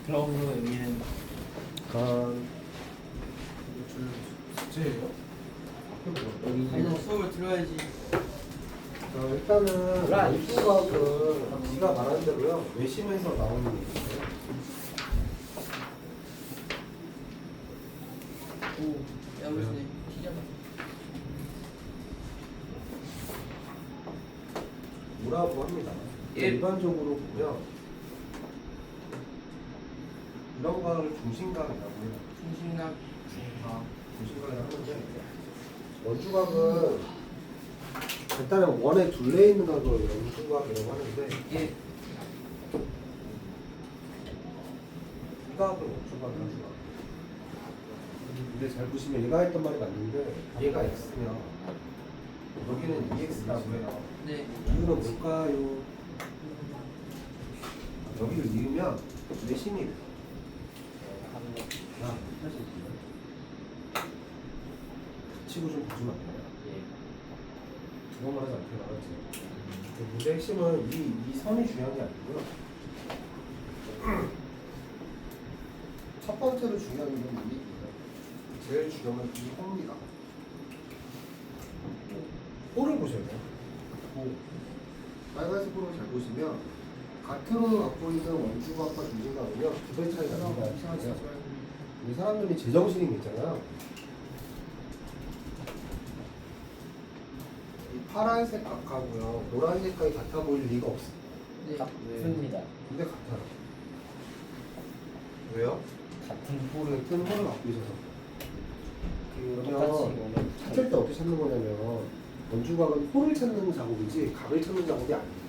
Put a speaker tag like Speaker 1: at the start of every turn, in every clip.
Speaker 1: 그러므로 여기는
Speaker 2: 숙제예요?
Speaker 1: 여기는
Speaker 3: 수업을 들어야지.
Speaker 2: 일단은 원수각은 네가 말하는 대로요 외심에서 나오는 얘기예요.
Speaker 3: 오, 야무지네. 기자가.
Speaker 2: 뭐라고 합니다.
Speaker 3: 예.
Speaker 2: 일반적으로 보면 이런 각을 중심각이라고 해요.
Speaker 3: 중심각.
Speaker 2: 중심각이라고 하는데 원주각은 일단은 원에 둘레 있는 각을 원주각이라고 하는데
Speaker 3: 예.
Speaker 2: 이 각은 원주각이라고 해요. 근데 잘 보시면 얘가 했던 말이 맞는데 얘가 x면 여기는 2x라고 해요.
Speaker 3: 네.
Speaker 2: 이유는 뭘까요? 여기를 이으면 내심이 치고 좀 보지만 안 돼요. 두 번 말하지 않게 나갔지. 문제 핵심은 이 선이 중요한 게 아니고요. 첫 번째로 중요한 건 이 얘기예요. 제일 중요한 건 이 호입니다. 호를 보셔야 돼요. 호. 빨간색 호를 잘 보시면 같은 호를 갖고 있는 원주각과 중심각은요 두 배 차이가 납니다. 이 사람들이 제정신인 게 있잖아요. 이 파란색 각하고요 노란색 각이 같아 보일 리가 없어요.
Speaker 3: 네.
Speaker 1: 같습니다.
Speaker 2: 근데 같아요. 왜요?
Speaker 1: 같은 호를
Speaker 2: 같은 호를 갖고 있어서.
Speaker 1: 똑같이
Speaker 2: 그러면
Speaker 1: 오면
Speaker 2: 찾을 때 어떻게 찾는 거냐면 원주각은 호를 찾는 작업이지 각을 찾는 작업이 아닙니다.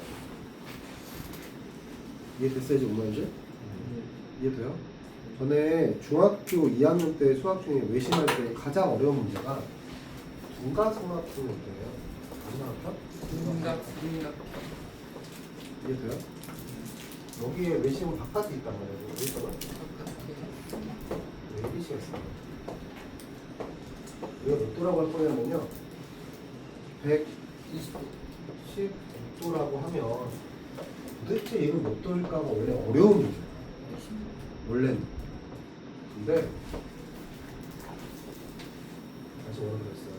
Speaker 2: 이해됐어요 지금 뭔 말인지? 이해돼요? 전에 중학교 2학년 때 수학 중에 외심할 때 가장 어려운 문제가 분가삼각형 문제예요. 분가삼각형?
Speaker 3: 중심각. 중심각.
Speaker 2: 이해돼요? 여기에 외심은 바깥에 있단 말이에요. 여기 있잖아.
Speaker 3: 바깥에.
Speaker 2: ABC가 있어요. 이거 몇 도라고 할 거냐면요.
Speaker 3: 20도.
Speaker 2: 10도라고 하면 도대체 얘는 몇 도일까가 원래 어려운 문제예요. 원래는. 근데 다시 원으로 했어요.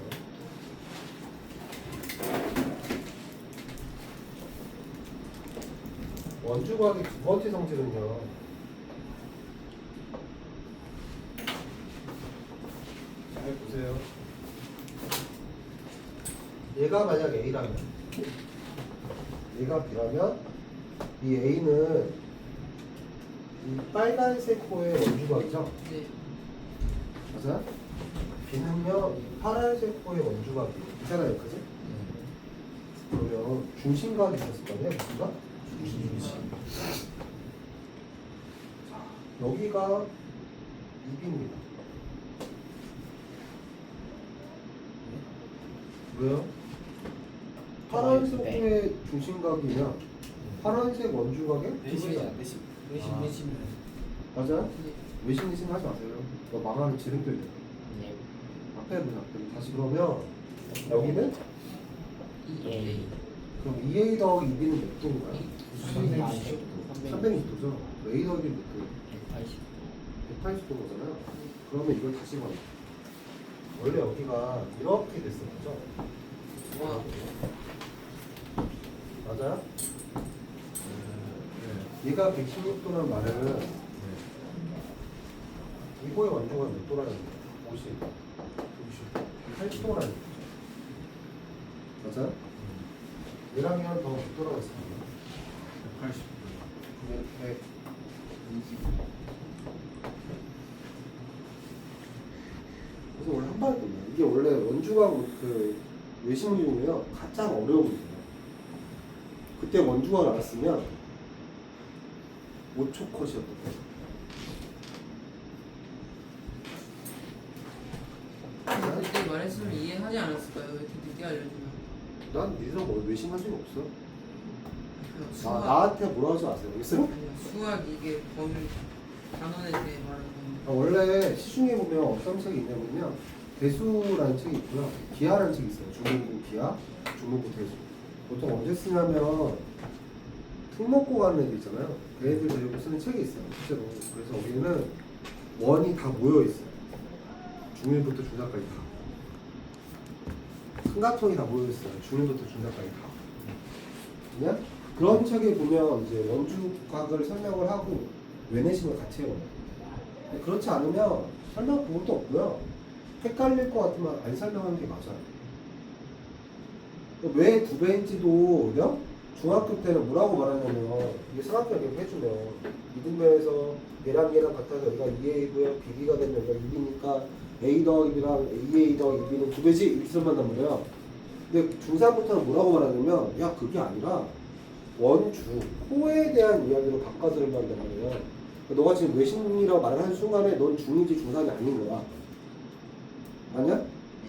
Speaker 2: 원주각의 두 번째 성질은요. 잘 보세요. 얘가 만약 A라면 얘가 B라면 이 A는 이 빨간색 호의 원주각이죠?
Speaker 3: 네.
Speaker 2: 맞아요? B는요 이 파란색 호의 원주각이에요. 있잖아요, 그지? 그러면 중심각이 있었을 거 아니에요? 무슨 각? 중심. 여기가 2B입니다. 왜요? 파란색
Speaker 1: 네.
Speaker 2: 호의 중심각이면 파란색 원주각의
Speaker 1: 내심이잖아. 내심. 내심.
Speaker 2: 맞아요?
Speaker 3: 네.
Speaker 2: 외신이신 하지 마세요. 너 말하는 지름길래.
Speaker 1: 예.
Speaker 2: 앞에 보자. 다시 그러면 여기는
Speaker 1: 예.
Speaker 2: 그럼 2A 더하기 2B는 몇 도인가요?
Speaker 1: 360도.
Speaker 2: 360도죠. A 더하기 몇 도?
Speaker 1: 180.
Speaker 2: 180도잖아요. 그러면 이걸 다시 봐. 원래 여기가 이렇게 됐었죠.
Speaker 3: 와.
Speaker 2: 맞아요? 얘가 116도라는 말은 이거의 원주가 몇 도라는 거예요? 50. 80도라는 거죠. 맞아요? 얘랑이랑 더몇 도라고 했습니다. 180도. 그러면 120. 그래서 원래 한 방에 끝나요. 이게 원래 원주가 그 외신 중에요 가장 어려운 문제예요. 그때 원주가 나왔으면 5초 컷이었던 거예요.
Speaker 3: 그때 말했으면 이해하지 않았을까요? 왜 이렇게 늦게 알려주면?
Speaker 2: 난 니들 뭐 외신한 적 없어.
Speaker 3: 수학.
Speaker 2: 나한테 뭐라 하지 마세요. 알겠어요?
Speaker 3: 아니요, 수학 이게 범위 단원에 대해 말하는 건.
Speaker 2: 원래 시중에 보면 어떤 책이 있냐면요. 대수라는 책이 있고요. 기하라는 책이 있어요. 중문부 기하, 중문부 대수. 보통 언제 쓰냐면 특목고 가는 애들 있잖아요. 그 애들 데리고 쓰는 책이 있어요. 실제로. 그래서 여기는 원이 다 모여 있어요. 중1부터 중4까지 다. 삼각형이 다 모여 있어요. 중1부터 중4까지 다. 그냥 그런 책에 보면 이제 원주각을 설명을 하고 외내심을 같이 해요. 그렇지 않으면 설명 그것도 없고요. 헷갈릴 것 같으면 안 설명하는 게 맞아요. 왜 2배인지도 그죠? 중학교 때는 뭐라고 말하냐면 이게 삼각형 이렇게 해주면 이등변에서 얘랑 같아서 여기가 2A고요. BB가 되면 여기가 6이니까 A 더하기 B랑 2A 더하기 B는 2배지 이렇게 설명한단 말이에요. 근데 중3부터는 뭐라고 말하냐면 야 그게 아니라 원주, 호에 대한 이야기로 바꿔서 설명한단 말이에요. 너가 지금 외심이라고 말을 하는 순간에 넌 중2지 중3이 아닌 거야. 아니야?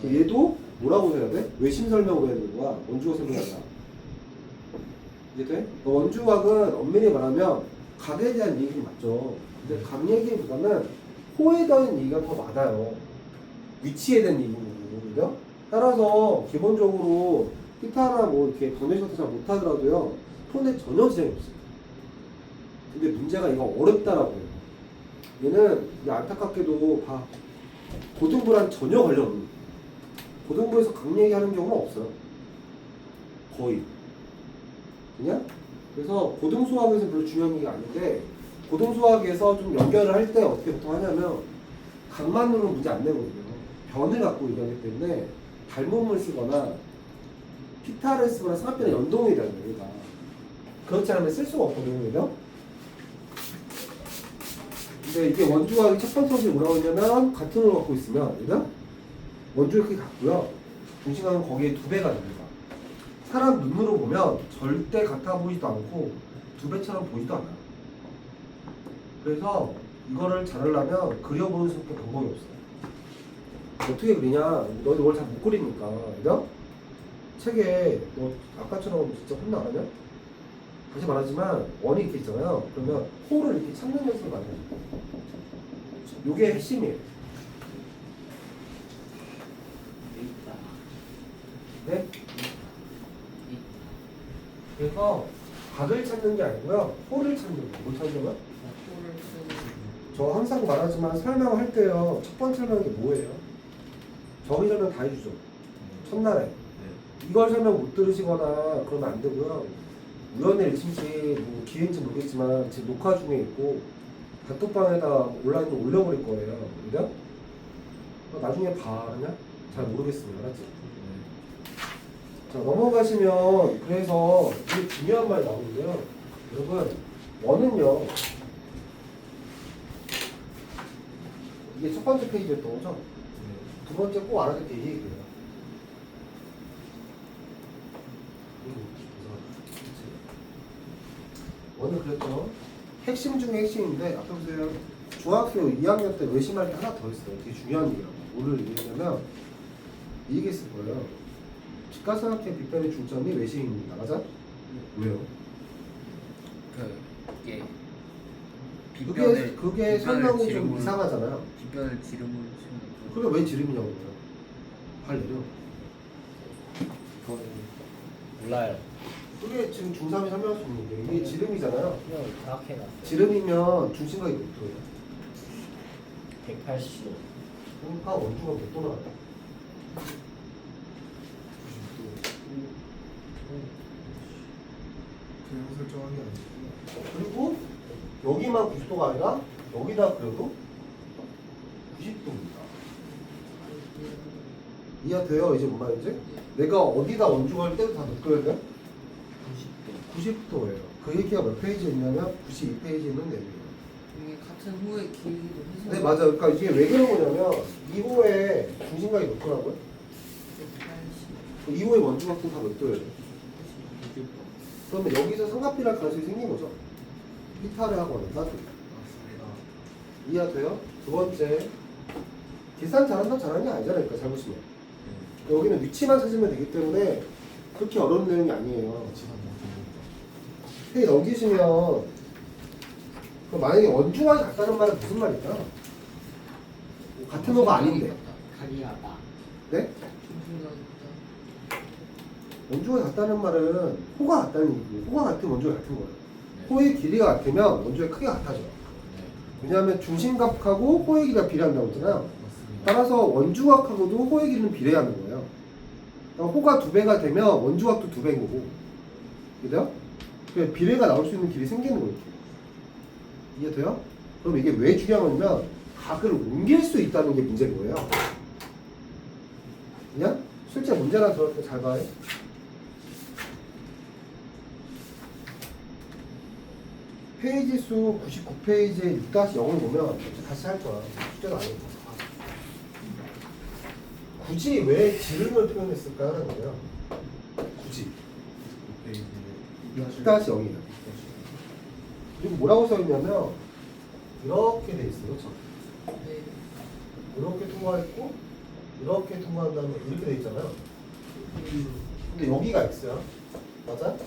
Speaker 2: 얘도 뭐라고 해야 돼? 외심 설명을 해야 되는 거야. 원주가 설명한다. 이해돼? 원주각은 엄밀히 말하면 각에 대한 얘기는 맞죠. 근데 각 얘기보다는 호에 대한 얘기가 더 많아요. 위치에 대한 얘기거든요. 따라서 기본적으로 피타나 뭐 이렇게 분해식 같은 잘 못하더라도요. 톤에 전혀 지장이 없어요. 근데 문제가 이거 어렵다라고 해요. 얘는 안타깝게도 고등부랑 전혀 관련 없는 거예요. 고등부에서 각 얘기하는 경우는 없어요. 거의. 그냥? 그래서 고등수학에서 별로 중요한 게 아닌데 고등수학에서 좀 연결을 할 때 어떻게 보통 하냐면 각만으로는 문제 안 내거든요. 변을 갖고 얘기하기 때문에 닮음을 쓰거나 피타를 쓰거나 삼각변의 연동이 되는 거예요. 그렇지 않으면 쓸 수가 없거든요. 그죠? 근데 이게 원주각이 첫 번째 원칙이 뭐라고 하냐면 같은 걸 갖고 있으면 그죠? 원주가 크게 같고요. 중심각은 거기에 2배가 됩니다. 사람 눈으로 보면 절대 같아 보이지도 않고 2배처럼 보이지도 않아요. 그래서 이거를 잘하려면 그려보는 수밖에 방법이 없어요. 어떻게 그리냐? 너도 이걸 잘 못 그리니까, 그죠? 책에 너 아까처럼 진짜 혼나 안 하냐? 다시 말하지만 원이 이렇게 있잖아요. 그러면 호를 이렇게 찾는 연습을 많이 해요. 이게 핵심이에요.
Speaker 1: 있다.
Speaker 2: 네? 그래서 각을 찾는 게 아니고요. 호를 찾는 거예요. 뭘 찾는 거야? 저 항상 말하지만 설명할 때요. 첫 번째 설명이 뭐예요? 정의 설명 다 해주죠. 첫날에. 이걸 설명 못 들으시거나 그러면 안 되고요. 우연의 일치인지 뭐 기회인지 모르겠지만 지금 녹화 중에 있고 단톡방에다 온라인으로 올려버릴 거예요. 그죠? 나중에 봐. 그냥? 잘 모르겠습니다. 알았지? 자, 넘어가시면 그래서 되게 중요한 말이 나오는데요. 여러분, 원은요. 이게 첫 번째 페이지였던 거죠? 두 번째 꼭 알아둘 게 이 얘기예요. 원은 그랬죠. 핵심 중에 핵심인데, 아까 보세요. 중학교 2학년 때 외심할 게 하나 더 있어요. 되게 중요한 얘기라고. 뭐를 얘기하냐면, 이 얘기 있을 거예요. 직가상학회 빅변의 중점이 외심입니다. 맞아? 왜요?
Speaker 3: 그게
Speaker 2: 그게 설명이 좀 이상하잖아요.
Speaker 3: 빗변을 지름으로 치면
Speaker 2: 그게 왜 지름이냐고요? 발 내려.
Speaker 1: 그건 몰라요.
Speaker 2: 그게 지금 중3이 설명할 수 있는 게 이게 지름이잖아요.
Speaker 1: 그냥 정확해놨어요.
Speaker 2: 지름이면 중심각이 몇 도예요?
Speaker 1: 180도.
Speaker 2: 그러니까 원주가 몇 도 나와요? 90도. 그냥 설정한 게 아니고. 그리고 여기만 90도가 아니라 여기다 그려도 90도입니다. 이해돼요? 이제 뭔 말인지? 내가 어디다 원주가 할 때도 다 몇 도여야 돼? 90도예요. 그 얘기가 몇 페이지에 있냐면 92페이지에 있는 내용이에요.
Speaker 3: 이게 같은 호의 길이도 해서
Speaker 2: 네, 맞아요. 그러니까 이게 왜 그런 거냐면 2호의 중심각이 몇 도라고요?
Speaker 3: 180
Speaker 2: 2호의 원주각도 다 몇 도예요? 그러면 여기서 삼각비랄 가능성이 생긴 거죠. 피타를 하거나 나중에. 이해돼요? 두 번째, 계산 잘한다 잘하는 게 아니잖아요. 그러니까 잘 보시면 여기는 위치만 찾으면 되기 때문에 그렇게 어려운 내용이 아니에요. 페이지 넘기시면 그럼 만약에 원주각이 같다는 말은 무슨 말일까? 같은 호가 아닌데.
Speaker 1: 카리아다.
Speaker 2: 네?
Speaker 3: 중심각이
Speaker 2: 원주가 같다는 말은 호가 같다는 얘기고 호가 같은 원주가 같은 거예요. 호의 길이가 같으면 원주의 크기가 같아져. 왜냐하면 중심각하고 호의 길이가 비례한다고 했잖아요.
Speaker 1: 맞습니다.
Speaker 2: 따라서 원주각하고도 호의 길이는 비례하는 거예요. 그러니까 호가 2배가 되면 원주각도 2배인 거고. 이해돼요? 그래서 비례가 나올 수 있는 길이 생기는 거죠. 이해돼요? 그럼 이게 왜 중요한 거냐면 각을 옮길 수 있다는 게 문제인 거예요. 그냥 실제 문제나 들을 때 잘 봐요. 페이지 수 99페이지에 6-0을 보면 다시 할 거야. 숙제도 안 해도. 굳이 왜 지름을 표현했을까라는 거예요. 굳이. 6-0이야. 그리고 뭐라고 써있냐면 이렇게 돼 있어요. 그렇죠?
Speaker 3: 네.
Speaker 2: 이렇게 통과했고 이렇게 통과한 다음에 이렇게 돼 있잖아요. 근데 여기가 x야. 맞아?
Speaker 1: 네.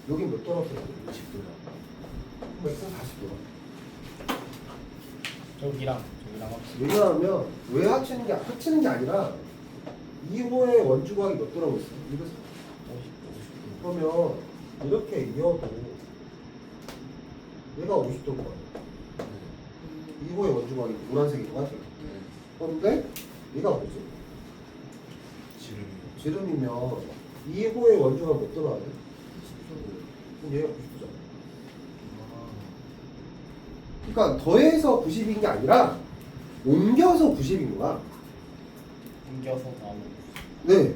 Speaker 2: 여긴 몇 도라고 써요?
Speaker 1: 10도요.
Speaker 2: 그럼 x는 40도라.
Speaker 1: 저기랑 합치면
Speaker 2: 왜냐하면 왜 합치는 게 아니라 2호의 원주각이 몇 도라고 했어요? 이거
Speaker 1: 50도.
Speaker 2: 그러면 이렇게 이어도 얘가 50도일 거예요. 2호의 원주각이 노란색이고 맞죠? 그런데 얘가 뭐지? 지름이면 2호의 원주각이 몇 도나 와야 돼? 그럼 얘가 90도잖아. 그러니까 더해서 90인 게 아니라 옮겨서 90인 거야.
Speaker 1: 옮겨서 나오는
Speaker 2: 네.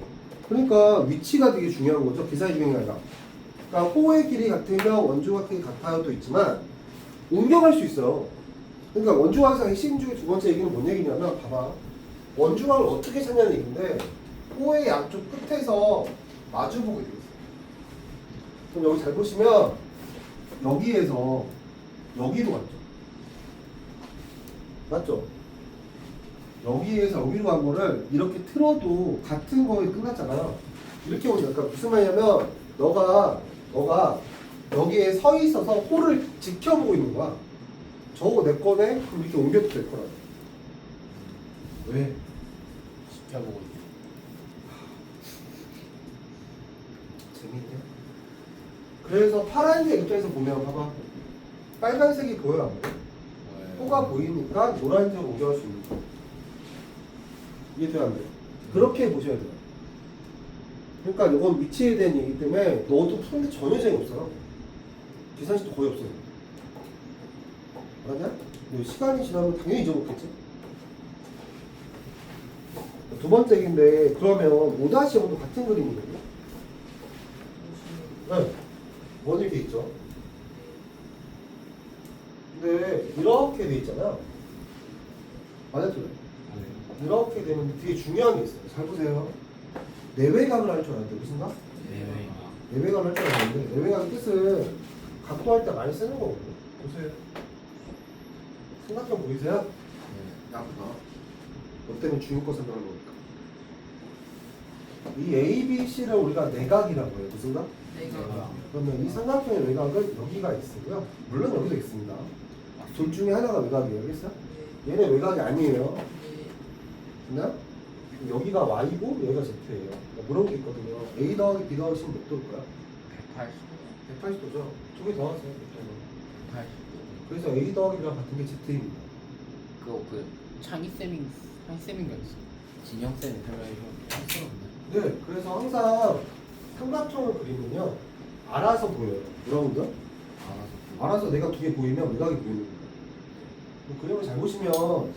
Speaker 2: 그러니까 위치가 되게 중요한 거죠. 계산이 중요한 게 아니라. 그러니까 호의 길이 같으면 원주각 길이 같아요도 있지만 옮겨갈 수 있어요. 그러니까 원주각에서 핵심 중에 두 번째 얘기는 뭔 얘기냐면 봐봐. 원주각을 어떻게 찾냐는 얘기인데 호의 양쪽 끝에서 마주보게 되어 있어요. 그럼 여기 잘 보시면 여기에서 여기로 갔죠. 맞죠? 여기에서 여기로 간 거를 이렇게 틀어도 같은 거에 끝났잖아요. 이렇게 오니까 그러니까 무슨 말이냐면 너가 여기에 서 있어서 호를 지켜보고 있는 거야. 저거 내 거네? 그럼 이렇게 옮겨도 될 거라고. 왜?
Speaker 1: 지켜보고 있죠.
Speaker 2: 재밌네. 그래서 파란색 입장에서 보면 봐봐. 빨간색이 보여요, 안 보여? 호가 보이니까 노란색으로 옮겨갈 수 있는 거. 이해돼요, 안 돼요? 그렇게 보셔야 돼요. 그러니까 이건 위치에 대한 얘기 때문에 너도 푸는데 전혀 재미없어요. 계산식도 거의 없어요. 알았냐? 근데 시간이 지나면 당연히 잊어먹겠지? 두 번째 얘기인데 그러면 5-0도 같은 그림이거든요. 네. 원 이렇게 있죠. 근데 이렇게 돼 있잖아요. 맞았죠? 이렇게 되면 되게 중요한 게 있어요. 잘 보세요. 내외각을 할 줄 알았는데 무슨 각? 내외각을 할 줄 알았는데 내외각의 뜻은 각도할 때 많이 쓰는 거거든요. 보세요. 삼각형 보이세요? 야구가. 너 때문에 중요권 생각하는 거니까. 이 A, B, C를 우리가 내각이라고 해요. 무슨 각?
Speaker 3: 내가
Speaker 2: 그러면 이 삼각형의 외곽은 여기가 X고요. 물론 여기도 X입니다. 둘 중에 하나가 외곽이에요. 알겠어? 얘네 외곽이 아니에요. 그냥 여기가 Y고 여기가 Z예요. 그런 게 있거든요. A 더하기 B 더하기 C는 몇 도일까요? 180도죠. 두 개 더하세요. 180도. 그래서 A 더하기 B랑 같은 게 Z입니다.
Speaker 1: 그 창희쌤인가 진영쌤이 설명해 주셨는데
Speaker 2: 네, 그래서 항상 삼각형을 그리면요 알아서 보여요. 여러분들 알아서 내가 두 개 보이면 외곽이 보이는 거예요. 그림을 잘 보시면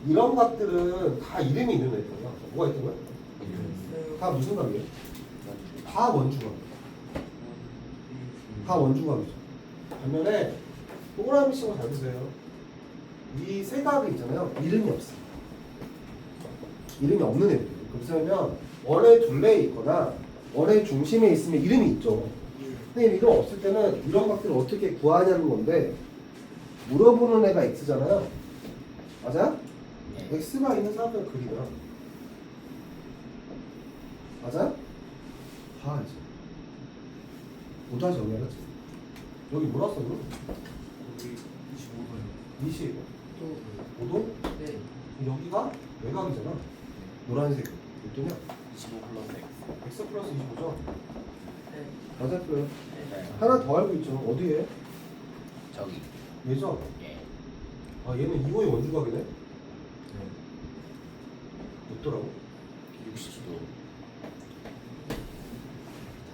Speaker 2: 이런 각들은 다 이름이 있는 애들이야. 뭐가 있던 거야? 다 무슨 각이에요? 다 원주각. 다 원주각이죠. 반면에 동그라미 치고 잘 보세요. 이 세 각이 있잖아요. 이름이 없어요. 이름이 없는 애들이에요. 그러면 원의 둘레에 있거나 원의 중심에 있으면 이름이 있죠. 근데 이름 없을 때는 이런 각들을 어떻게 구하냐는 건데 물어보는 애가 X잖아요. 맞아? X가 있는 사람들은 그리나. 맞아? 봐야지. 5-0이야, 그치? 여기 뭐라 썼노?
Speaker 1: 여기 25도요.
Speaker 2: 20.
Speaker 3: 또
Speaker 2: 5도?
Speaker 3: 네.
Speaker 2: 여기가 외곽이잖아. 노란색. 몇 도냐?
Speaker 1: 25 플러스 X.
Speaker 2: X 플러스 25죠?
Speaker 3: 네.
Speaker 2: 맞아요.
Speaker 1: 네.
Speaker 2: 하나 더 알고 있죠. 어디에?
Speaker 1: 저기.
Speaker 2: 얘죠?
Speaker 1: 예.
Speaker 2: 아 얘는 2호의 원주각이네? 어떠라고?
Speaker 1: 60도.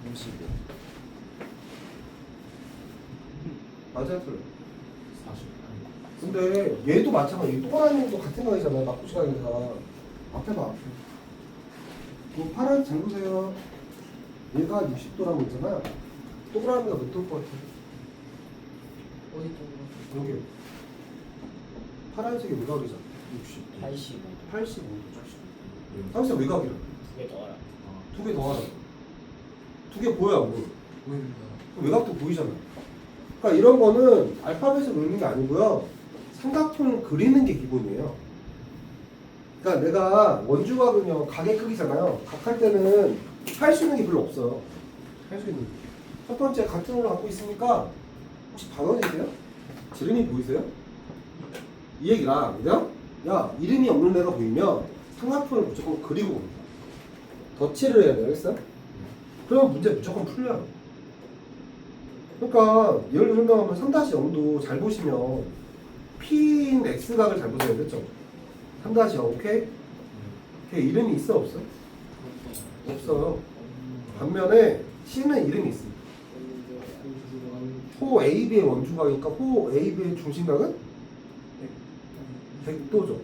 Speaker 1: 35.
Speaker 2: 맞아요. 틀려.
Speaker 1: 40.
Speaker 2: 근데 얘도 마찬가지. 또라이도 같은 거이잖아요. 막구 시간이니까. 앞에 봐. 그 파란 잘 보세요. 얘가 60도라고 했잖아. 또라이가 몇 도일 것 같아?
Speaker 3: 어디 쪽으로?
Speaker 2: 여기. 파란색이 외곽이잖아.
Speaker 1: 60도. 85도.
Speaker 2: 85도. 파란색 외곽이야.
Speaker 1: 두개 더하라.
Speaker 2: 두 개 더하자. 두 개 보여, 뭐.
Speaker 3: 보입니다.
Speaker 2: 외곽도 보이잖아. 그러니까 이런 거는 알파벳을 읽는 게 아니고요. 삼각형을 그리는 게 기본이에요. 그러니까 내가 원주각은요, 각의 크기잖아요. 각 할 때는 할 수 있는 게 별로 없어요. 할 수 있는 게. 첫 번째, 같은 걸 갖고 있으니까 혹시 반원이세요? 지름이 보이세요? 이 얘기라, 그죠? 야, 이름이 없는 애가 보이면 삼각형을 무조건 그리고 옵니다. 덧칠을 해야 돼요, 알겠어요? 그러면 문제 무조건 풀려요. 그러니까 예를 들면 3-0도 잘 보시면 P인 X각을 잘 보세요. 그렇죠? 3-0 오케이? 걔 이름이 있어 없어? 없어요. 반면에 C는 이름이 있습니다. 호 AB의 원주각이니까 호 AB의 중심각은 100도죠.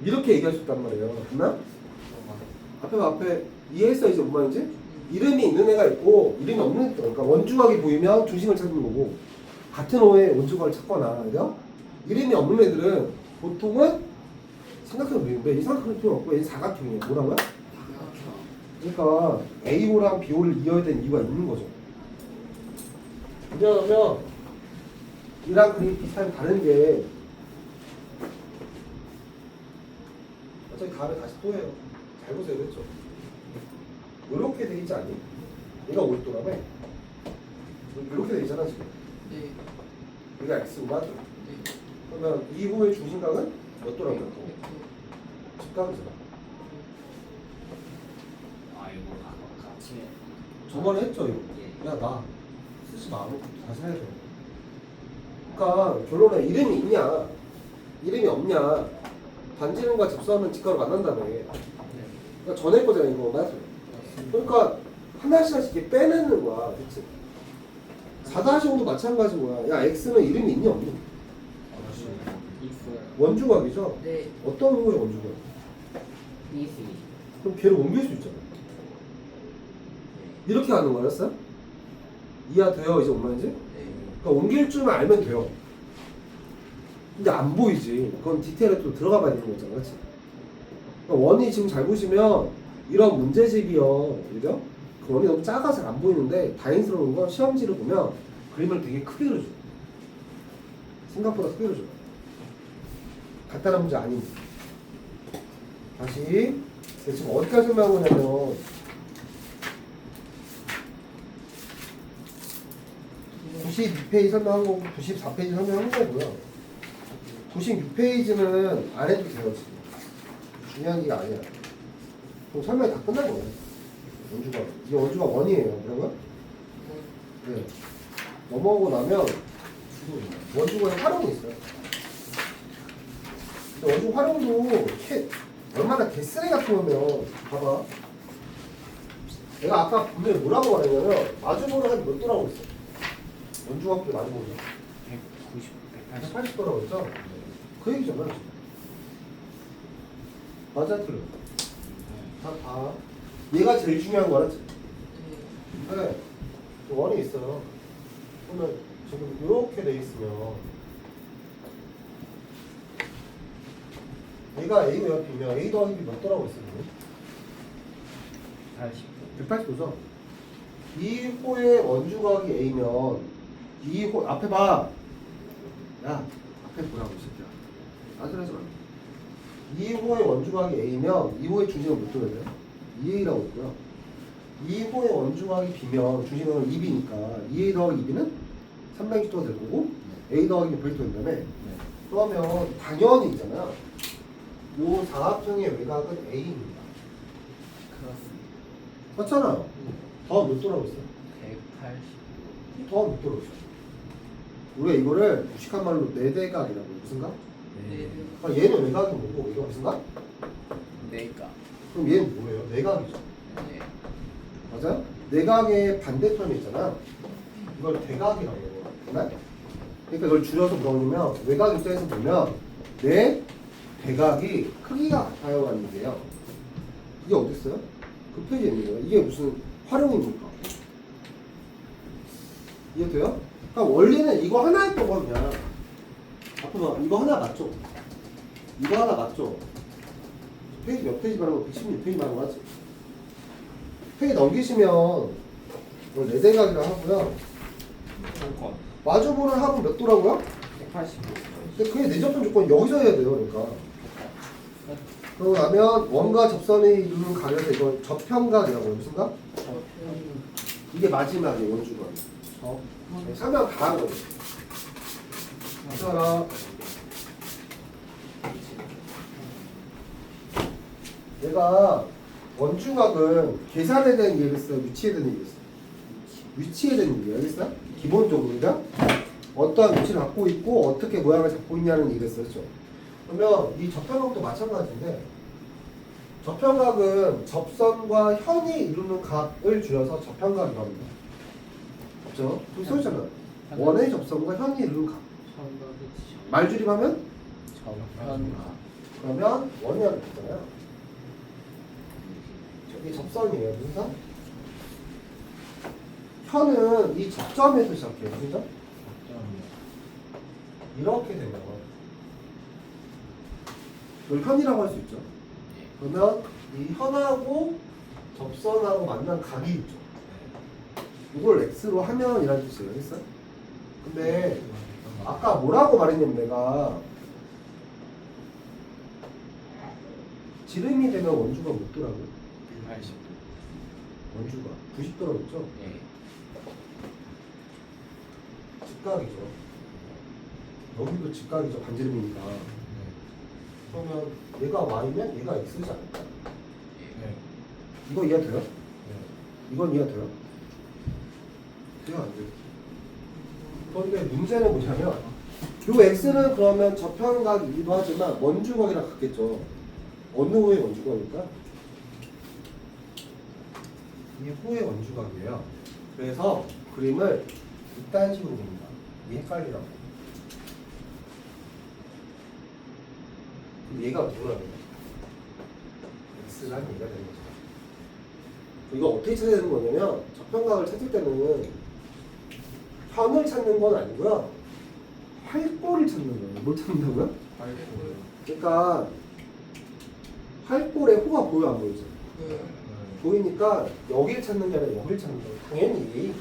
Speaker 2: 이렇게 얘기할 수 있단 말이에요. 됐나? 앞에 이해했어 이제 뭔 말인지? 이름이 있는 애가 있고 이름이 없는 애가, 그러니까 원주각이 보이면 중심을 찾는 거고 같은 호에 원주각을 찾거나, 그죠? 이름이 없는 애들은 보통은 삼각형을 그리는데 이 삼각형은 필요 없고 얘는 사각형이에요. 뭐라고요? 그러니까 A호랑 B호를 이어야 되는 이유가 있는 거죠. 왜냐하면 이랑 그림이 비슷하게 다른 게 어차피 다음에 다시 또 해요. 잘 보세요. 그렇죠? 이렇게 돼 있지 않니? 얘가 5도라며? 이렇게 돼 있잖아 지금.
Speaker 3: 네.
Speaker 2: 얘가 X구만.
Speaker 3: 네.
Speaker 2: 그러면 2호의 중심각은 몇 도라고요?
Speaker 3: 네.
Speaker 2: 직각이잖아.
Speaker 1: 아 이거 같이 해.
Speaker 2: 저번에 했죠 이거.
Speaker 1: 예.
Speaker 2: 야 나 쓰지 마. 다시 해야 돼. 그러니까 결론에 이름이 있냐 이름이 없냐 반지름과 접수하면 직각을 만난다며. 그러니까 전에 거잖아 이거. 맞아. 그러니까 하나씩 이렇게 빼내는 거야. 그치? 4-5도 마찬가지 거야. 야 X는 이름이 있니 없니?
Speaker 1: 있어요.
Speaker 2: 원주각이죠?
Speaker 3: 네.
Speaker 2: 어떤 후의 원주각?
Speaker 1: 이스.
Speaker 2: 그럼 걔를 옮길 수 있잖아. 이렇게 하는 거였어? 이해돼요? 이제 뭔 말인지?
Speaker 3: 네.
Speaker 2: 그러니까 옮길 줄만 알면 돼요. 근데 안 보이지. 그건 디테일에 또 들어가 봐야 되는 거잖아. 그치? 그러니까 원이 지금 잘 보시면 이런 문제집이요. 그죠? 그 원이 너무 작아서 안 보이는데 다행스러운 건 시험지를 보면 그림을 되게 크게 그려줘요. 생각보다 크게 그려줘요. 간단한 문제 아닙니다. 다시 지금 어디까지 설명하고 있냐면 92페이지 설명한 거고 94페이지 설명한 거고요. 96페이지는 안 해도 돼요. 지금 중요한 게 아니야. 그럼 설명이 다 끝난 거예요. 원주가 이게 원주가 원이에요. 뭐라고요? 네. 넘어오고 나면 원주가 활용이 있어요. 근데 원주 활용도 얼마나 개쓰레기 같은 거면 봐봐. 내가 아까 분명히 뭐라고 말했냐면 마주보를 한 몇 도라고 했어. 원주각도 마주보를
Speaker 1: 190, 180.
Speaker 2: 180도라고 했죠? 그 얘기잖아. 지금. 맞아 틀려. 다 봐. 얘가 제일 중요한 거라. 네. 원이 있어요. 그러면 지금 이렇게 돼 있으면 얘가 A고 옆이면 A 더하기 B 몇 도라고 했어요?
Speaker 1: 80.
Speaker 2: 180도죠? 2호의 원주각이 A면 2호 앞에 봐. 야 앞에 보라고 이 새끼야. 아슬하지 마. 2호의 원주각이 A면 2호의 중심은 몇 도래요? 2A라고 했고요. 2호의 원주각이 B면 중심은 2B니까 2A 더하기 2B는 360도가 될 거고 A 더하기 180도 된다며. 그러면 당연히 있잖아요. 요 사각형의 외곽은 A입니다.
Speaker 1: 그렇습니다.
Speaker 2: 맞잖아. 더하면 몇 도라고 했어요?
Speaker 1: 180.
Speaker 2: 더하면 몇 도라고 했어요? 우리가 이거를 무식한 말로 네대각이라고 해요. 무슨 각?
Speaker 3: 네.
Speaker 2: 아, 얘는 외곽인 거고 이거 무슨 각?
Speaker 1: 내가.
Speaker 2: 그럼 얘는 뭐예요? 내각이죠.
Speaker 1: 네.
Speaker 2: 맞아요? 내각의 반대편이 있잖아. 이걸 대각이라고 해요. 맞나? 그러니까 이걸 줄여서 뭐냐면 외곽 입장에서 보면 내 대각이 크기가 같아요 라는 얘기예요. 이게 어디 있어요? 그 페이지에 있는 거예요. 이게 무슨 활용입니까? 이해돼요? 그러니까 원리는 이거 하나였던 거 그냥. 앞으로 이거 하나 맞죠? 이거 하나 맞죠? 페이지 몇 페이지 말하는 거 116페이지 말하는 거 하지? 페이지 넘기시면 이걸 내 생각이라 하고요.
Speaker 1: 조건.
Speaker 2: 마주보는 합은 몇 도라고요?
Speaker 1: 185.
Speaker 2: 근데 그게 내접점 조건 여기서 해야 돼요. 그러니까. 그러고 나면 원과 접선이 이루는 각에서 이걸 접평각이라고 해요. 무슨 각? 이게 마지막이에요. 원주각. 설명 다 한 거예요. 따라 내가 원주각은 계산에 대한 얘기를 했어요. 위치에 대한 얘기를 했어요. 위치에 대한 얘기 알겠어요? 기본적으로 그냥 어떠한 위치를 갖고 있고 어떻게 모양을 잡고 있냐는 얘기를 했었죠. 그러면 이 접평각도 마찬가지인데 접평각은 접선과 현이 이루는 각을 줄여서 접평각이라고 합니다. 그렇죠? 여기 써있잖아요. 원의 접선과 현이 이루는 각. 말줄임하면
Speaker 1: 저편각.
Speaker 2: 그러면 원이 하나 있잖아요. 저기 접선이에요. 무슨 선? 현은 이 접점에서 시작해요. 무슨 점? 이렇게 되면 이걸 현이라고 할 수 있죠. 그러면 이 현하고 접선하고 만난 각이 있죠. 이걸 x로 하면 이라는 뜻이에요. 했어요? 근데 아까 뭐라고 말했냐면 내가 지름이 되면 원주가 몇 도라고요?
Speaker 1: 180도.
Speaker 2: 원주가 90도라고 했죠?
Speaker 1: 예.
Speaker 2: 직각이죠. 여기도 직각이죠. 반지름이니까. 그러면 얘가 y면 얘가 x지 않을까? 이거 이해돼요? 이건 이해돼요? 돼요? 안 돼요? 그런데 문제는 뭐냐면 요 x는 그러면 접평각이기도 하지만 원주각이랑 같겠죠. 어느 호의 원주각일까? 이 호의 원주각이에요. 그래서 그림을 이딴 식으로 봅니다. 이 헷갈리라고. 그럼 얘가 뭐라고 해요? x라는 얘가 되는 거죠. 이거 어떻게 찾아야 되는 거냐면 접평각을 찾을 때는 현을 찾는 건 아니고요. 활골을 찾는 거예요. 뭘 찾는다고요? 그러니까 활골에 호가 보여 안 보이죠? 보이니까 여기를 찾는 게 아니라 여기를 찾는 거예요. 당연히.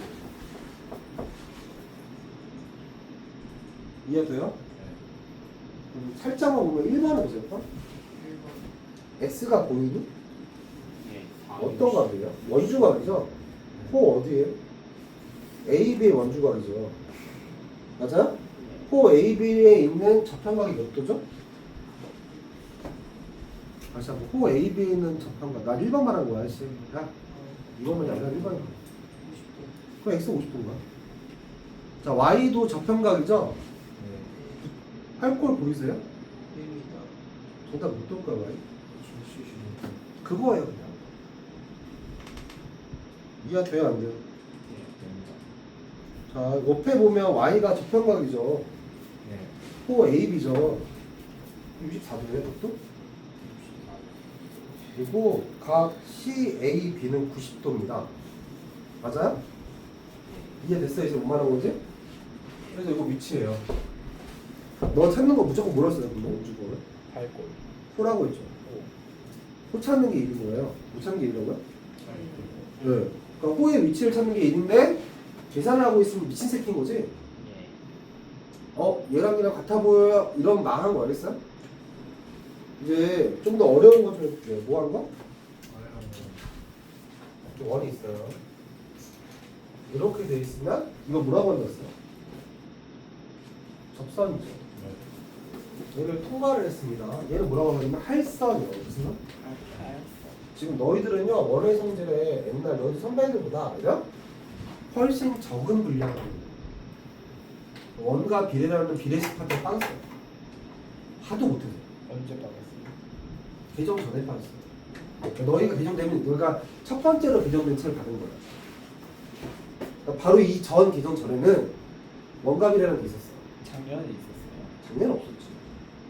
Speaker 2: 이해돼요? 살짝만 보면 1번을 보세요. X가 보이니?
Speaker 1: 예.
Speaker 2: 어떤 각이에요? 원주각이죠? 호 어디에요? AB의 원주각이죠. 맞아요? 호 AB에 있는 접평각이 몇 도죠? 다시 한번 호 AB에 있는 접평각. 나 1번 말한 거야. 씨. 야, 2번만이 아니라 1번이야. 그럼 X 50도인가? 자, Y도 접평각이죠? 활골 보이세요? 정답 못 돌까요, Y? 그거예요, 그냥. 이해돼요, 안 돼요? 자, 옆에 보면 Y가 접평각이죠. 호 AB죠. 64도예요, 그것도? 그리고 각 CAB는 90도입니다. 맞아요? 이해됐어요? 이제 뭔 말하는 거지? 그래서 이거 위치예요. 너 찾는 거 무조건 뭐라 써요? 그럼 원주거를?
Speaker 1: 팔골.
Speaker 2: 호라고 했죠. 호 찾는 게 1인 거예요. 못 찾는 게 1이라고요? 네. 그러니까 호의 위치를 찾는 게 1인데 계산을 하고 있으면 미친 새끼인 거지?
Speaker 1: 예.
Speaker 2: 얘랑 얘랑 같아 보여요? 이런 망한 거 알겠어요? 이제 좀 더 어려운 거 좀 해볼게요. 뭐 하는 거? 원이 있어요. 이렇게 돼 있으면 이거 뭐라고 한댔어요? 접선이죠. 얘를 통과를 했습니다. 얘는 뭐라고 하냐면 할선이에요. 무슨 선? 지금 너희들은요 원의 성질에 옛날 너희 선배들보다 그죠? 훨씬 적은 분량을 원과 비례라는 비례식 파트에 빠졌어요. 하도 못해서
Speaker 1: 언제 받았어요?
Speaker 2: 개정 전에 빠졌어요. 그러니까 너희가 개정되면 너희가 첫 번째로 개정된 책을 받은 거야. 그러니까 바로 이 전 개정 전에는 원과 비례라는 게 있었어.
Speaker 1: 작년에 있었어요.
Speaker 2: 작년 없었지.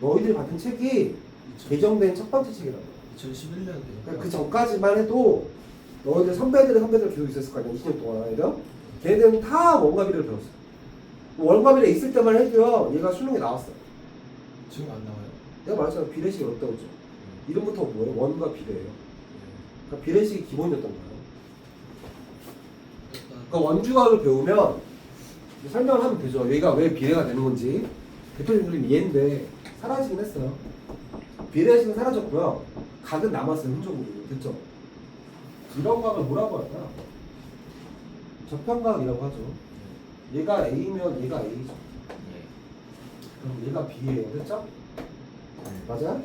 Speaker 2: 너희들이 받은 책이 개정된 첫 번째 책이라고.
Speaker 4: 2011년에
Speaker 2: 그러니까 그 전까지만 해도 너희들 선배들 계속 있었을 거 아니야. 20년 동안. 그죠? 걔네들은 다 원과 비례를 배웠어. 원과 비례 있을 때만 해도요. 얘가 수능에 나왔어.
Speaker 4: 지금 안 나와요?
Speaker 2: 내가 말했잖아. 비례식이 어렵다고 했죠. 이름부터 뭐예요? 원과 비례예요. 그러니까 비례식이 기본이었던 거예요. 그러니까 원주각을 배우면 설명을 하면 되죠. 얘가 왜 비례가 되는 건지 대표님들은 이해인데 사라지긴 했어요. 비례식은 사라졌고요. 각은 남았어요. 흔적으로. 됐죠? 이런 각을 뭐라고 할까요? 저편각이라고 하죠. 얘가 A면 얘가 A죠. 그럼 얘가 B예요. 됐죠? 맞아요?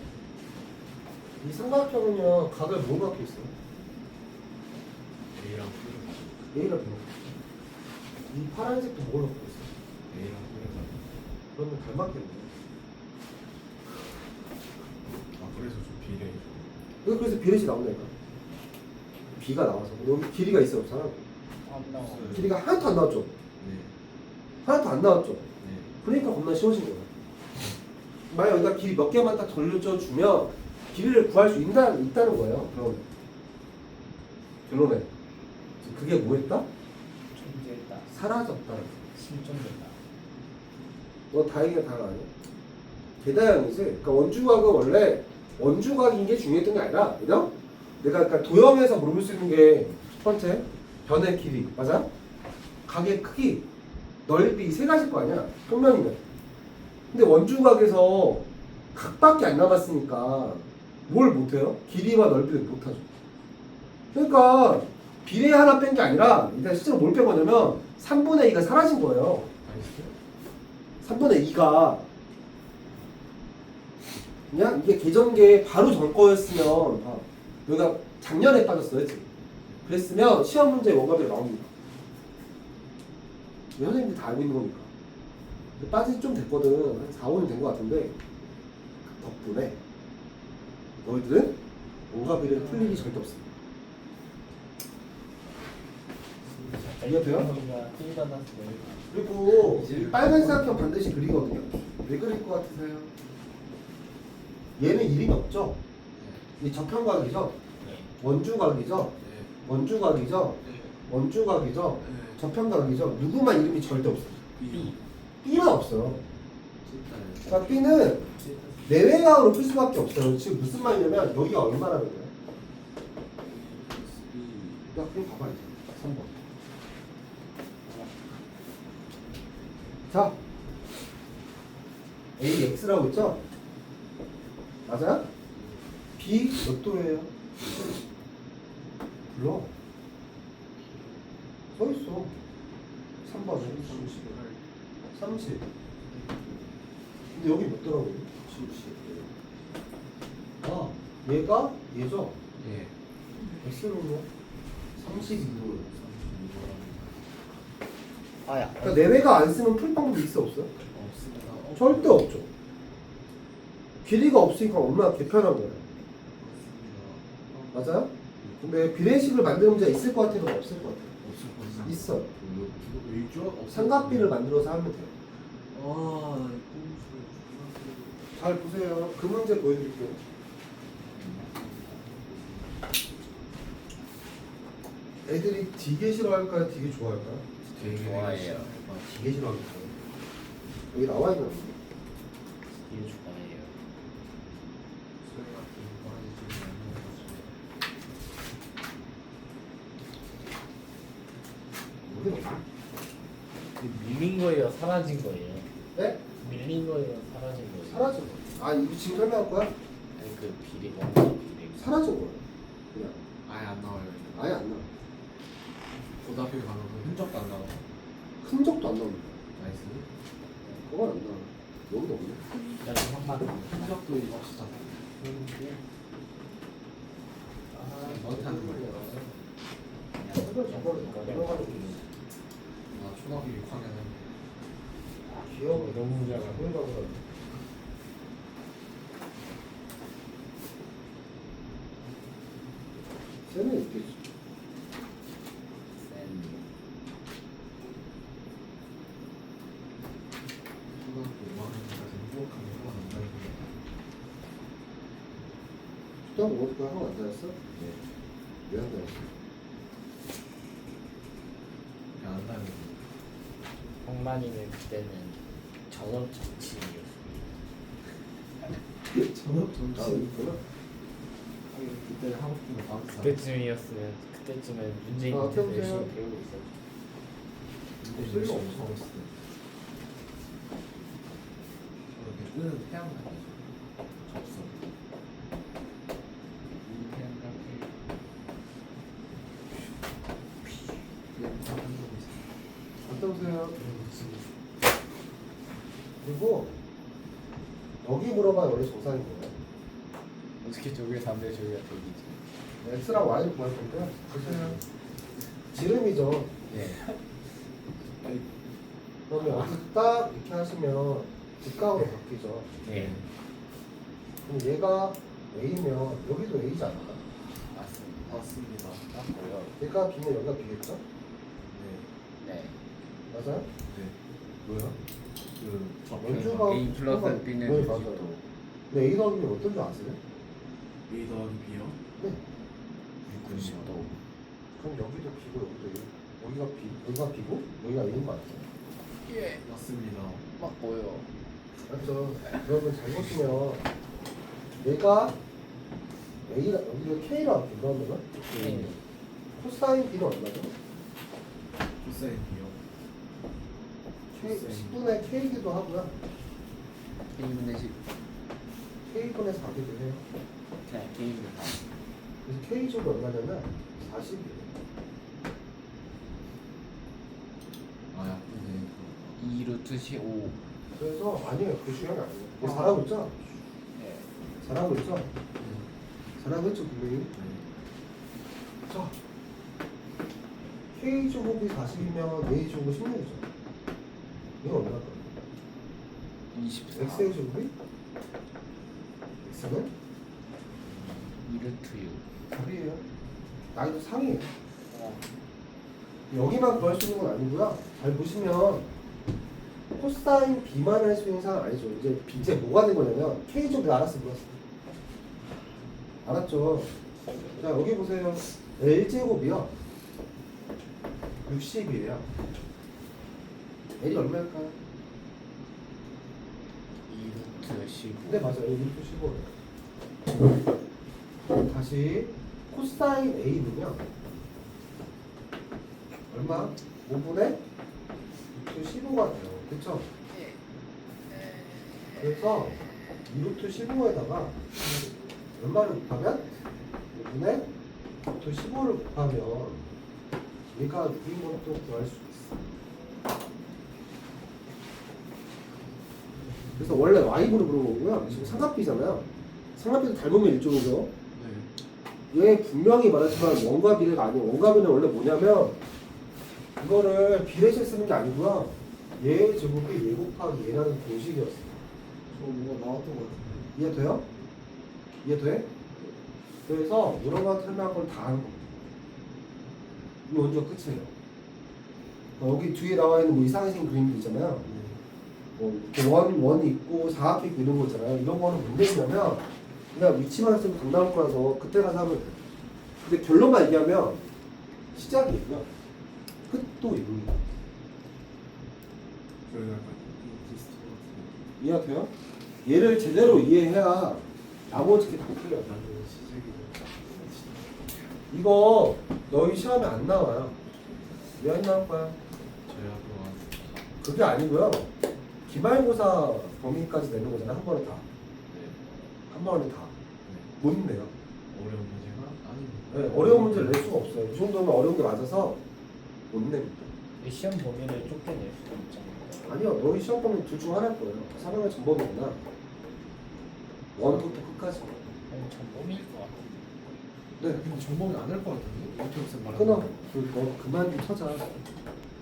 Speaker 2: 이 삼각형은요 각을 뭐 갖고 있어요?
Speaker 4: A랑
Speaker 2: A를 배워. 이 파란색도 뭘 갖고 있어요?
Speaker 4: A랑
Speaker 2: 그러면 닮았겠네.
Speaker 4: 아 그래서 좀 비례
Speaker 2: 그래서 비례식 나온다니까. B가 나와서 여기 길이가 있어요 없어요?
Speaker 1: 안 나와.
Speaker 2: 길이가 하나도 안 나왔죠?
Speaker 4: 네.
Speaker 2: 하나도 안 나왔죠?
Speaker 4: 네.
Speaker 2: 그러니까 겁나 쉬워진 거야. 만약 여기다 길이 몇 개만 딱 돌려줘 주면 길이를 구할 수 있다는 거예요. 그럼 결론에 그게 뭐했다?
Speaker 1: 존재했다.
Speaker 2: 사라졌다.
Speaker 1: 실존됐다.
Speaker 2: 너 다행이야 다행 아니야? 개다양이지. 그러니까 원주각은 원래 원주각인 게 중요했던 게 아니라, 그죠? 내가 그러니까 도형에서 물어볼 수 있는 게 첫 번째 변의 길이 맞아? 각의 크기, 넓이 이 세 가지일 거 아니야? 평면이면. 근데 원주각에서 각밖에 안 남았으니까 뭘 못해요? 길이와 넓이를 못하죠. 그러니까 비례 하나 뺀 게 아니라 일단 실제로 뭘 뺀 거냐면 3분의 2가 사라진 거예요. 3분의 2가 그냥 이게 개정계 바로 전 거였으면 여기가 작년에 빠졌어요. 지금. 그랬으면 시험 문제에 원가비가 나옵니다. 선생님들이 다 알고 있는 거니까. 근데 빠진 지 좀 됐거든. 한 4, 5년 된 거 같은데 덕분에 너희들은 원가비를 풀 일이 절대 없습니다. 이해돼요? 그리고 이 빨간 사각형 반드시 그리거든요. 왜 그릴 것 같으세요? 얘는 이름이 없죠? 이 저편각이죠? 원주각이죠? 원주각이죠? 원주각이죠? 저편각이죠? 누구만 이름이 절대 없어요. B만 없어요. 그러니까 B는 내외각으로 풀 수밖에 없어요. 지금 무슨 말이냐면 여기가 얼마라는 거야? 야, 그럼 봐봐 이제 3번. 자, AX라고 있죠? 맞아요? B 몇 도예요? 불러. 써 있어. 3번에 30. 근데 여기 몇 도라고요? 70. 아, 얘가 얘죠?
Speaker 4: 예.
Speaker 2: X로요? 32도예요.
Speaker 1: 아야.
Speaker 2: 그러니까 내외가 안 쓰면 풀 방법이 있어 없어요?
Speaker 4: 없습니다.
Speaker 2: 절대 없죠. 길이가 없으니까 얼마나 개편한 거예요. 맞아요? 근데 비례식을 만드는 문제가 있을 것 같아요? 없을 것 같아요?
Speaker 4: 없을 거예요.
Speaker 2: 있어요.
Speaker 4: 왜 있죠?
Speaker 2: 삼각비를 만들어서 하면 돼요.
Speaker 4: 아,
Speaker 2: 잘 보세요. 그 문제 보여드릴게요. 애들이 되게 싫어할까요? 되게 좋아할까요?
Speaker 4: 되게
Speaker 1: 좋아해요.
Speaker 2: 되게 싫어하겠어요. 여기 나와 있는 거.
Speaker 1: 이게 좋아해요.
Speaker 2: 여기 없어.
Speaker 5: 밀린 거예요, 사라진 거예요.
Speaker 2: 네?
Speaker 5: 밀린 거예요, 사라진 거예요.
Speaker 2: 사라진 거. 아, 이거 지금 설명할 거야?
Speaker 1: 아니 그 비례가 비례.
Speaker 2: 사라진 거야. 그냥
Speaker 4: 아예 안 나와요.
Speaker 2: 아예 안 나와.
Speaker 4: 고등학교 가면 흔적도 안 나와.
Speaker 2: 흔적도 안 나옵니다.
Speaker 4: 나이스.
Speaker 2: 그건 안 나와. 여기도 없네.
Speaker 5: 그냥 한번
Speaker 4: 흔적도 없었잖아.
Speaker 5: 아,
Speaker 4: 너한테 하는 거야.
Speaker 2: 그걸 저거니까 들어가는
Speaker 4: 나 초등학교 6학년
Speaker 2: 기억이
Speaker 5: 너무 잘 알아.
Speaker 2: 보인다고 그러네. 쟤는 있겠지.
Speaker 4: 초등학교 5학년까지 행복하게 살아간다는 게
Speaker 2: 초등학교 5학년 하고 안 다녔어? 네. 왜 안 다녔어?
Speaker 4: 그냥 안 다니는
Speaker 5: 홍만이는 그때는 전업 정치인이었어요.
Speaker 4: 전업
Speaker 2: 아,
Speaker 4: 정치
Speaker 2: 있구나.
Speaker 4: 그때 하고 싶은 거 방학
Speaker 5: 그때쯤이었으면 그때쯤에 문재인
Speaker 2: 아,
Speaker 5: 밑에서
Speaker 2: 태우세요.
Speaker 5: 열심히 배우고 있었죠.
Speaker 4: 근데 쓸모 없어 이렇게 뜨는 태양 같아 접선
Speaker 2: 갔다 오세요. 그리고 여기 물어봐야 원래 정상인 거야.
Speaker 5: 어떻게 저기에 담배 저기가 되기지?
Speaker 2: X랑 Y를 구할 건데 보세요. 지름이죠.
Speaker 5: 네.
Speaker 2: 그러면 여기 딱 이렇게 하시면 직각으로 바뀌죠.
Speaker 5: 네.
Speaker 2: 그럼 얘가 A면 여기도 A지 않을까?
Speaker 5: 맞습니다.
Speaker 4: 맞습니다
Speaker 5: 맞고요.
Speaker 2: 얘가 B면 여기가 B겠죠?
Speaker 4: 네
Speaker 5: 네.
Speaker 2: 맞아요?
Speaker 4: 네.
Speaker 2: 뭐야?
Speaker 4: 그
Speaker 2: 원주가
Speaker 5: A 플러스 B는
Speaker 2: 네, 맞아요. 근데 A 더하기는 어떤 줄 아세요?
Speaker 4: A 더하기 B요?
Speaker 2: 네.
Speaker 5: 90도.
Speaker 2: 그럼 여기도 B고 여기도 A. 여기가 B, 여기가 B고 여기가 A인 거 아니에요?
Speaker 5: 예.
Speaker 4: 맞습니다
Speaker 5: 맞고요.
Speaker 2: 맞죠? 그러면 잘 보시면 얘가 A라 여기가 K라 할게 그러면은
Speaker 5: 네.
Speaker 2: 코사인 B는 얼마죠?
Speaker 4: 코사인 B요
Speaker 2: K, 10분의 K이기도 하고요
Speaker 5: 1분의 10.
Speaker 2: K분의 4기도 해요
Speaker 5: 그냥 게임을 다.
Speaker 2: 그래서 K제곱이 얼마냐면 40이에요
Speaker 4: 아 약분되는
Speaker 5: 2루트 15.
Speaker 2: 그래서 아니에요 그 중요한 게 아니에요 얘 잘하고 있죠?
Speaker 5: 네.
Speaker 2: 잘하고 있죠? 잘하고 있죠 분명히 자 K제곱이 40이면 A제곱이 16이죠 이건 얼마일까요?
Speaker 5: 24.
Speaker 2: X의 제곱이? X는?
Speaker 5: 2루트 6.
Speaker 2: 4이에요 나이도 3이에요 여기만 구할 수 있는 건 아니고요 잘 보시면 코사인 B만 할 수 있는 상황 아니죠 이제 뭐가 된 거냐면 K제곱이 알았어 물었어 알았죠? 자 여기 보세요 L제곱이요 60이에요 L이 얼마일까요?
Speaker 5: 2루트 15.
Speaker 2: 네 맞아요. 1도 15. 다시 코사인 A는요. 얼마? 5분의 6도 15가 돼요. 그쵸? 그래서 2루트 15에다가 얼마를 곱하면 5분의 6도 15를 곱하면 얘가 6인 것도 구할 수 있어. 그래서 원래 Y분을 물어보고요. 지금 삼각비잖아요. 삼각비도 닮으면 일종이죠.
Speaker 4: 네
Speaker 2: 얘 분명히 말했지만 원과 비례가 아니에요. 원과 비례는 원래 뭐냐면 이거를 비례식 쓰는 게 아니고요. 얘 제곱이 얘 곱하기 얘라는 공식이었어요.
Speaker 4: 저 뭐가 나왔던 것 같은데
Speaker 2: 이해돼요? 이해돼? 그래서 물어봐 설명한 걸 다 하는 겁니다. 이 원주가 끝이에요. 여기 뒤에 나와 있는 뭐 이상하게 생긴 그림들 있잖아요. 원이 있고 사각형 있고 이런 거 있잖아요. 이런 거는 문제냐면 그냥 위치만 쓰면 강 나올 거라서 그때 가서 하면 돼. 근데 결론만 얘기하면 시작이고요. 끝도 이룹니다.
Speaker 4: 저희가 약간 비슷한 것 같은데
Speaker 2: 이해돼요? 얘를 제대로 이해해야 나머지 게 다 풀려요.
Speaker 4: 나는 시작이고
Speaker 2: 이거 너희 시험에 안 나와요. 왜 안 나올 거야?
Speaker 4: 저희 학교가
Speaker 2: 그게 아니고요. 기말고사 범위까지 내는 거잖아요. 한 번에 다.
Speaker 4: 네,
Speaker 2: 한 번에 다.
Speaker 4: 네.
Speaker 2: 못 내요.
Speaker 4: 어려운 문제가 아닙니다
Speaker 2: 네, 어려운 문제를 낼 수가 없어요. 이 정도면 어려운 게 맞아서 못 냅니다.
Speaker 5: 시험 범위를 좁게 낼 수도 있잖아요.
Speaker 2: 아니요, 너희 시험 범위 둘 중 하나일 거예요. 3학년 전범위구나. 원부터 끝까지.
Speaker 5: 아니 전범위일 것 같은데.
Speaker 2: 네.
Speaker 4: 근데 정범이 안 할 것 같은데? 이렇게 말하는
Speaker 2: 끊어. 너 그만 좀 찾아.